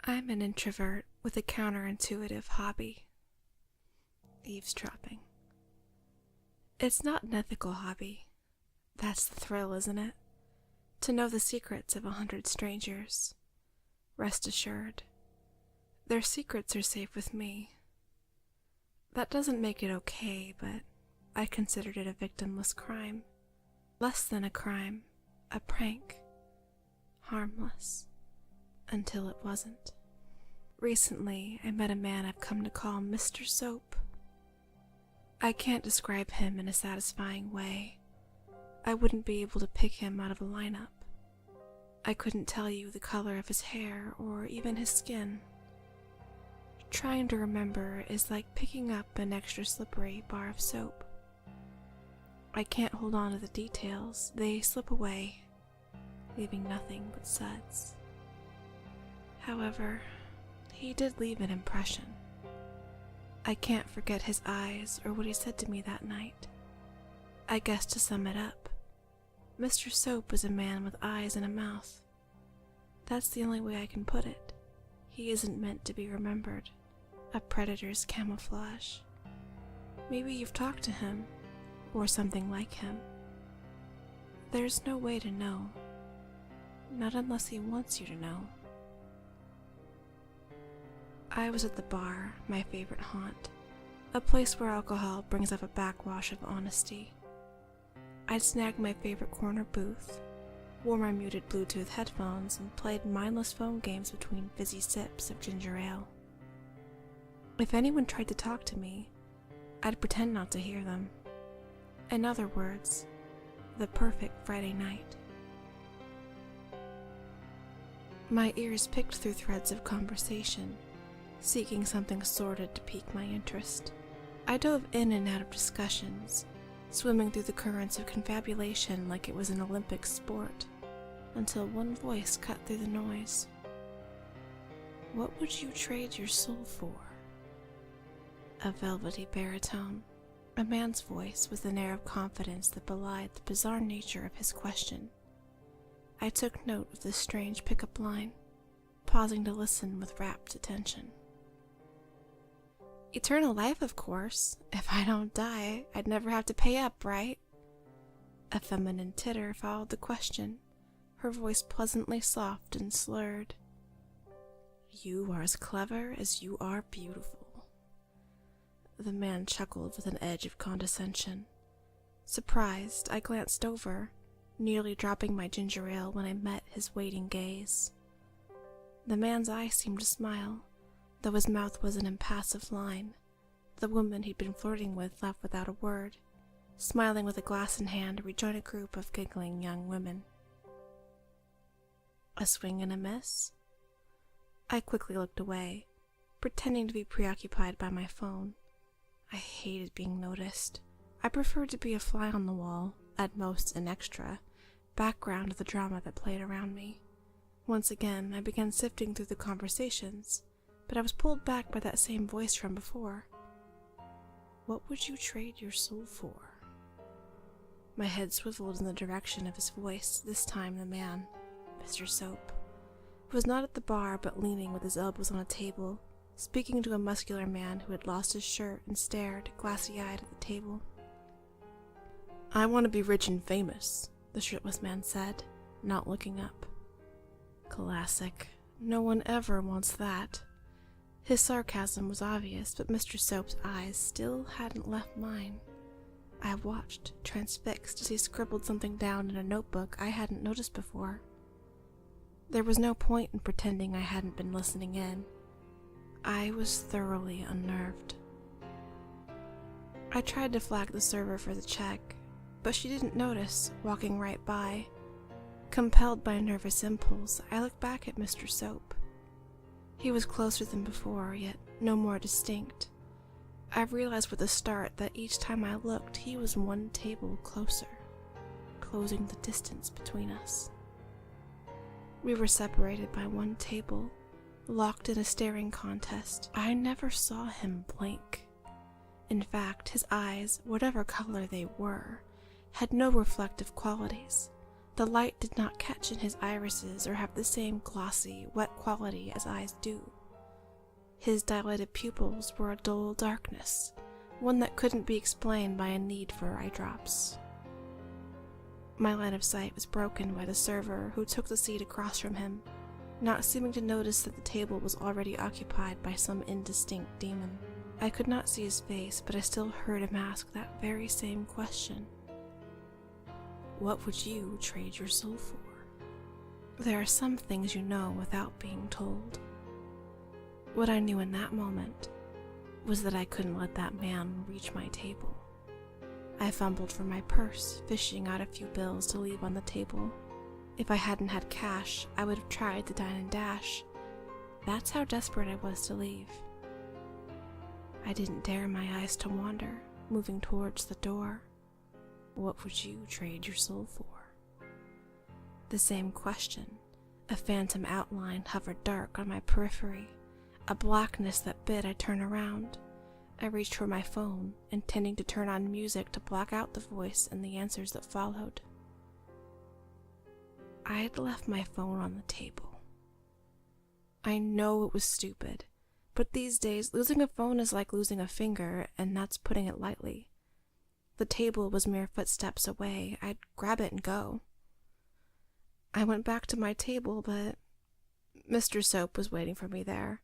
I'm an introvert with a counterintuitive hobby: eavesdropping. It's not an ethical hobby. That's the thrill, isn't it? To know the secrets of 100 strangers. Rest assured, their secrets are safe with me. That doesn't make it okay, but I considered it a victimless crime. Less than a crime, a prank. Harmless. Until it wasn't. Recently, I met a man I've come to call Mr. Soap. I can't describe him in a satisfying way. I wouldn't be able to pick him out of a lineup. I couldn't tell you the color of his hair or even his skin. Trying to remember is like picking up an extra slippery bar of soap. I can't hold on to the details. They slip away, leaving nothing but suds. However, he did leave an impression. I can't forget his eyes or what he said to me that night. I guess to sum it up, Mr. Soap was a man with eyes and a mouth. That's the only way I can put it. He isn't meant to be remembered. A predator's camouflage. Maybe you've talked to him, or something like him. There's no way to know. Not unless he wants you to know. I was at the bar, my favorite haunt, a place where alcohol brings up a backwash of honesty. I'd snagged my favorite corner booth, wore my muted Bluetooth headphones, and played mindless phone games between fizzy sips of ginger ale. If anyone tried to talk to me, I'd pretend not to hear them. In other words, the perfect Friday night. My ears picked through threads of conversation, seeking something sordid to pique my interest. I dove in and out of discussions, swimming through the currents of confabulation like it was an Olympic sport, until one voice cut through the noise. What would you trade your soul for? A velvety baritone, a man's voice with an air of confidence that belied the bizarre nature of his question. I took note of this strange pickup line, pausing to listen with rapt attention. Eternal life, of course. If I don't die, I'd never have to pay up, right? A feminine titter followed the question, her voice pleasantly soft and slurred. You are as clever as you are beautiful. The man chuckled with an edge of condescension. Surprised, I glanced over, nearly dropping my ginger ale when I met his waiting gaze. The man's eyes seemed to smile, though his mouth was an impassive line. The woman he'd been flirting with left without a word, smiling with a glass in hand to rejoin a group of giggling young women. A swing and a miss? I quickly looked away, pretending to be preoccupied by my phone. I hated being noticed. I preferred to be a fly on the wall, at most an extra, background of the drama that played around me. Once again, I began sifting through the conversations, but I was pulled back by that same voice from before. What would you trade your soul for? My head swiveled in the direction of his voice, this time the man, Mr. Soap, who was not at the bar but leaning with his elbows on a table, speaking to a muscular man who had lost his shirt and stared, glassy-eyed, at the table. I want to be rich and famous, the shirtless man said, not looking up. Classic. No one ever wants that. His sarcasm was obvious, but Mr. Soap's eyes still hadn't left mine. I watched, transfixed, as he scribbled something down in a notebook I hadn't noticed before. There was no point in pretending I hadn't been listening in. I was thoroughly unnerved. I tried to flag the server for the check, but she didn't notice, walking right by. Compelled by a nervous impulse, I looked back at Mr. Soap. He was closer than before, yet no more distinct. I realized with a start that each time I looked, he was one table closer, closing the distance between us. We were separated by one table, locked in a staring contest. I never saw him blink. In fact, his eyes, whatever color they were, had no reflective qualities. The light did not catch in his irises or have the same glossy, wet quality as eyes do. His dilated pupils were a dull darkness, one that couldn't be explained by a need for eye drops. My line of sight was broken by the server, who took the seat across from him, not seeming to notice that the table was already occupied by some indistinct demon. I could not see his face, but I still heard him ask that very same question. What would you trade your soul for? There are some things you know without being told. What I knew in that moment was that I couldn't let that man reach my table. I fumbled for my purse, fishing out a few bills to leave on the table. If I hadn't had cash, I would have tried to dine and dash. That's how desperate I was to leave. I didn't dare my eyes to wander, moving towards the door. What would you trade your soul for? The same question. A phantom outline hovered dark on my periphery, a blackness that bid I turn around. I reached for my phone, intending to turn on music to block out the voice and the answers that followed. I had left my phone on the table. I know it was stupid, but these days losing a phone is like losing a finger, and that's putting it lightly. The table was mere footsteps away. I'd grab it and go. I went back to my table, but Mr. Soap was waiting for me there.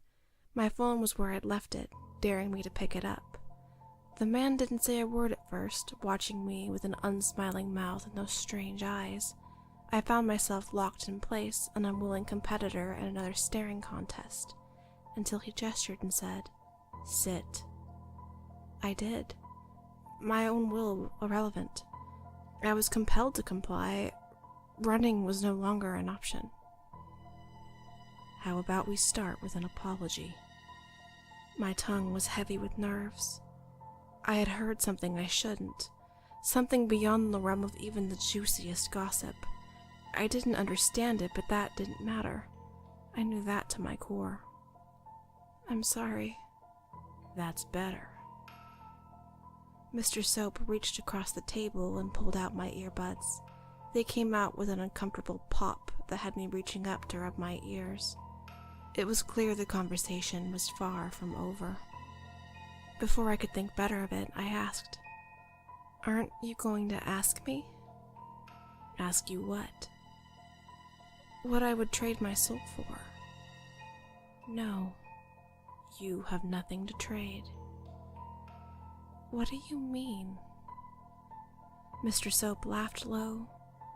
My phone was where I'd left it, daring me to pick it up. The man didn't say a word at first, watching me with an unsmiling mouth and those strange eyes. I found myself locked in place, an unwilling competitor in another staring contest, until he gestured and said, "Sit." I did. My own will irrelevant. I was compelled to comply. Running was no longer an option. How about we start with an apology? My tongue was heavy with nerves. I had heard something I shouldn't, something beyond the realm of even the juiciest gossip. I didn't understand it, but that didn't matter. I knew that to my core. I'm sorry. That's better. Mr. Soap reached across the table and pulled out my earbuds. They came out with an uncomfortable pop that had me reaching up to rub my ears. It was clear the conversation was far from over. Before I could think better of it, I asked, "Aren't you going to ask me?" "Ask you what?" "What I would trade my soul for." "No, you have nothing to trade." "What do you mean?" Mr. Soap laughed low,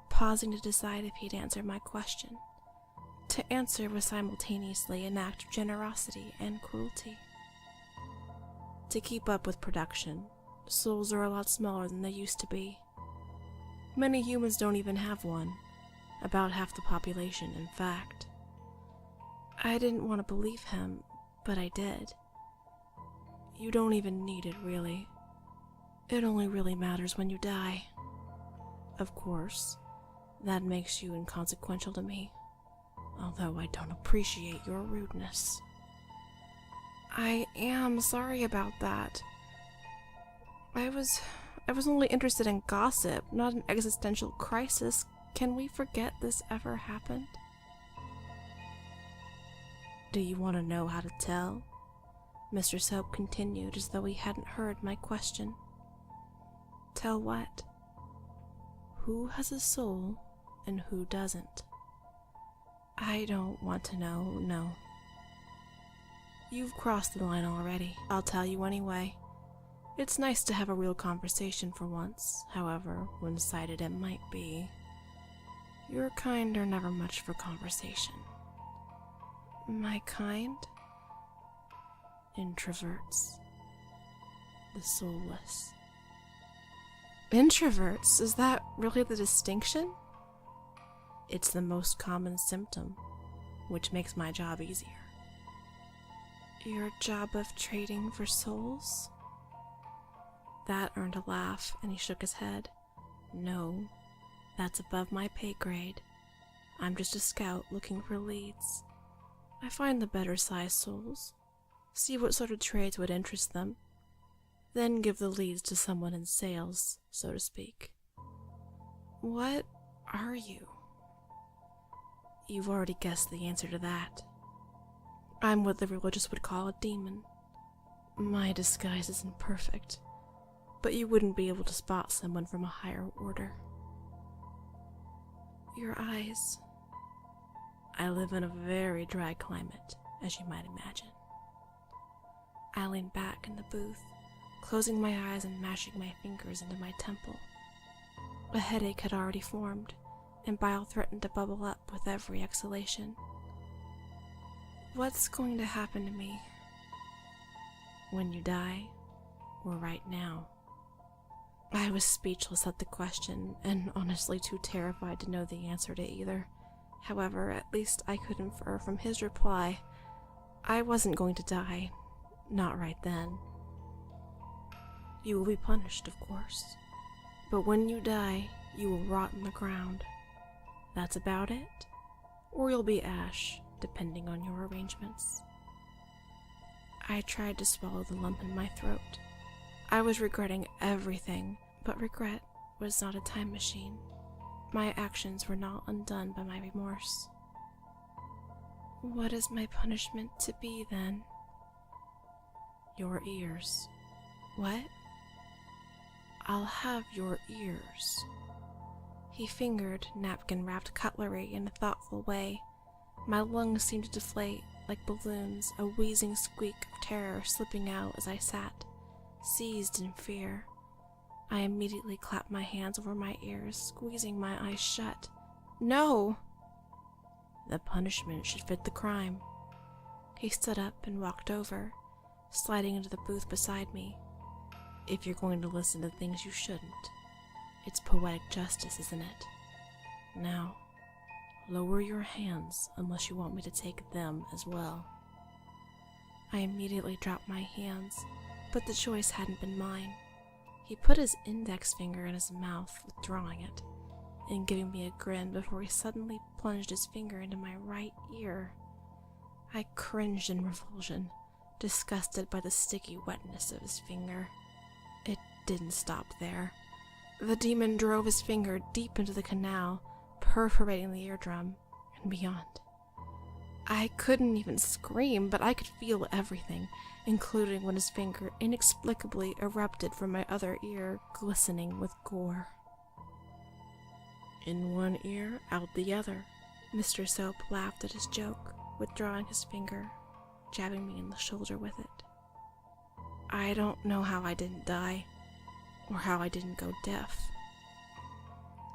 pausing to decide if he'd answer my question. To answer was simultaneously an act of generosity and cruelty. To keep up with production, souls are a lot smaller than they used to be. Many humans don't even have one, about half the population, in fact. I didn't want to believe him, but I did. You don't even need it, really. It only really matters when you die. Of course, that makes you inconsequential to me, although I don't appreciate your rudeness. I am sorry about that. I was only interested in gossip, not an existential crisis. Can we forget this ever happened? Do you want to know how to tell? Mr. Soap continued as though he hadn't heard my question. Tell what? Who has a soul and who doesn't? I don't want to know, no. You've crossed the line already. I'll tell you anyway. It's nice to have a real conversation for once, however one-sided it might be. Your kind are never much for conversation. My kind? Introverts. The soulless. Introverts? Is that really the distinction? It's the most common symptom, which makes my job easier. Your job of trading for souls? That earned a laugh, and he shook his head. No, that's above my pay grade. I'm just a scout looking for leads. I find the better-sized souls, see what sort of trades would interest them, then give the leads to someone in sales, so to speak. What are you? You've already guessed the answer to that. I'm what the religious would call a demon. My disguise isn't perfect, but you wouldn't be able to spot someone from a higher order. Your eyes. I live in a very dry climate, as you might imagine. I leaned back in the booth, closing my eyes and mashing my fingers into my temple. A headache had already formed, and bile threatened to bubble up with every exhalation. What's going to happen to me? When you die, or right now? I was speechless at the question, and honestly too terrified to know the answer to either. However, at least I could infer from his reply, I wasn't going to die, not right then. You will be punished, of course, but when you die, you will rot in the ground. That's about it, or you'll be ash, depending on your arrangements. I tried to swallow the lump in my throat. I was regretting everything, but regret was not a time machine. My actions were not undone by my remorse. What is my punishment to be, then? Your ears. What? I'll have your ears. He fingered napkin-wrapped cutlery in a thoughtful way. My lungs seemed to deflate like balloons, a wheezing squeak of terror slipping out as I sat, seized in fear. I immediately clapped my hands over my ears, squeezing my eyes shut. No! The punishment should fit the crime. He stood up and walked over, sliding into the booth beside me. If you're going to listen to things you shouldn't, it's poetic justice, isn't it? Now, lower your hands unless you want me to take them as well. I immediately dropped my hands, but the choice hadn't been mine. He put his index finger in his mouth, withdrawing it, and giving me a grin before he suddenly plunged his finger into my right ear. I cringed in revulsion, disgusted by the sticky wetness of his finger. It didn't stop there. The demon drove his finger deep into the canal, perforating the eardrum and beyond. I couldn't even scream, but I could feel everything, including when his finger inexplicably erupted from my other ear, glistening with gore. In one ear, out the other. Mr. Soap laughed at his joke, withdrawing his finger, jabbing me in the shoulder with it. I don't know how I didn't die, or how I didn't go deaf.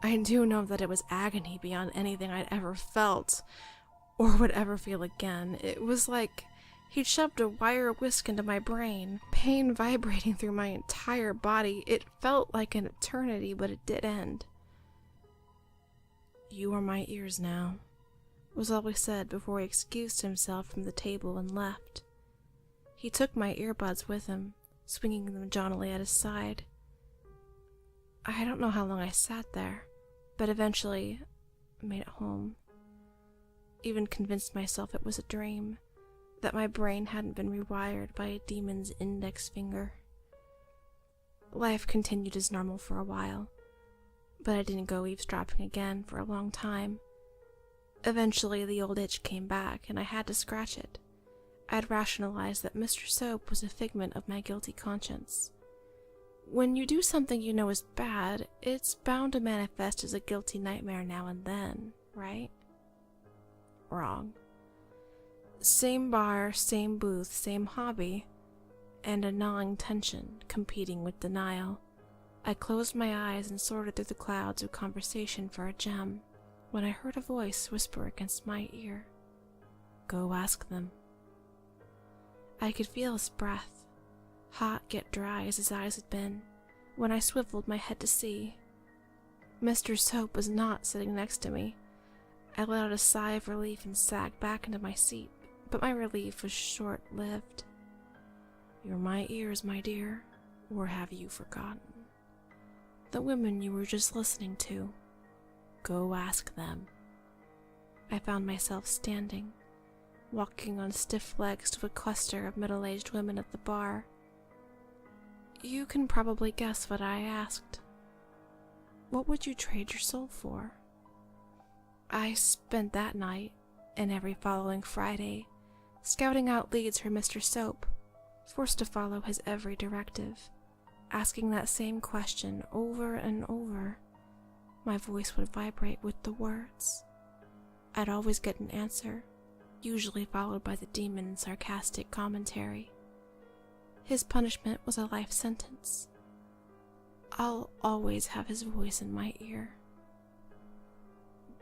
I do know that it was agony beyond anything I'd ever felt, or would ever feel again. It was like he'd shoved a wire whisk into my brain, pain vibrating through my entire body. It felt like an eternity, but it did end. You are my ears now, was all he said before he excused himself from the table and left. He took my earbuds with him, swinging them jauntily at his side. I don't know how long I sat there, but eventually made it home. Even convinced myself it was a dream, that my brain hadn't been rewired by a demon's index finger. Life continued as normal for a while, but I didn't go eavesdropping again for a long time. Eventually the old itch came back, and I had to scratch it. I'd rationalized that Mr. Soap was a figment of my guilty conscience. When you do something you know is bad, it's bound to manifest as a guilty nightmare now and then, right? Wrong. Same bar, same booth, same hobby, and a gnawing tension competing with denial. I closed my eyes and sorted through the clouds of conversation for a gem, when I heard a voice whisper against my ear. Go ask them. I could feel his breath, hot yet dry as his eyes had been, when I swiveled my head to see. Mr. Soap was not sitting next to me. I let out a sigh of relief and sagged back into my seat, but my relief was short-lived. You're my ears, my dear, or have you forgotten? The women you were just listening to. Go ask them. I found myself standing, walking on stiff legs to a cluster of middle-aged women at the bar. You can probably guess what I asked. What would you trade your soul for? I spent that night, and every following Friday, scouting out leads for Mr. Soap, forced to follow his every directive, asking that same question over and over. My voice would vibrate with the words. I'd always get an answer, usually followed by the demon's sarcastic commentary. His punishment was a life sentence. I'll always have his voice in my ear.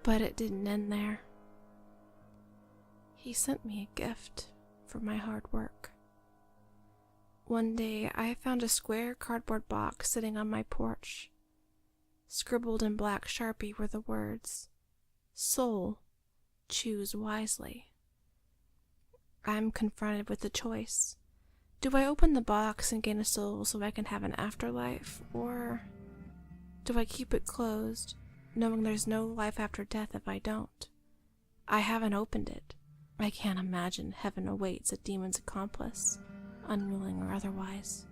But it didn't end there. He sent me a gift for my hard work. One day, I found a square cardboard box sitting on my porch. Scribbled in black Sharpie were the words, "Soul, choose wisely." I'm confronted with the choice. Do I open the box and gain a soul so I can have an afterlife, or do I keep it closed, knowing there's no life after death if I don't? I haven't opened it. I can't imagine heaven awaits a demon's accomplice, unwilling or otherwise.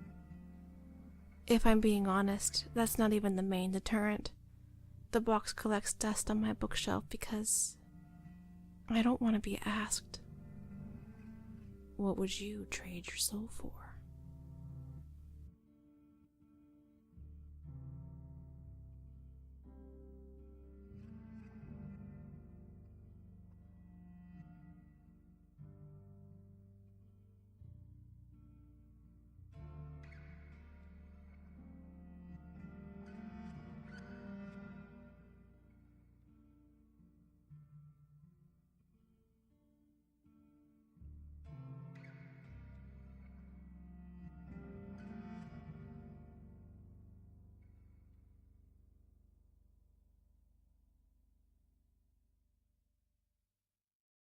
If I'm being honest, that's not even the main deterrent. The box collects dust on my bookshelf because I don't want to be asked, what would you trade your soul for?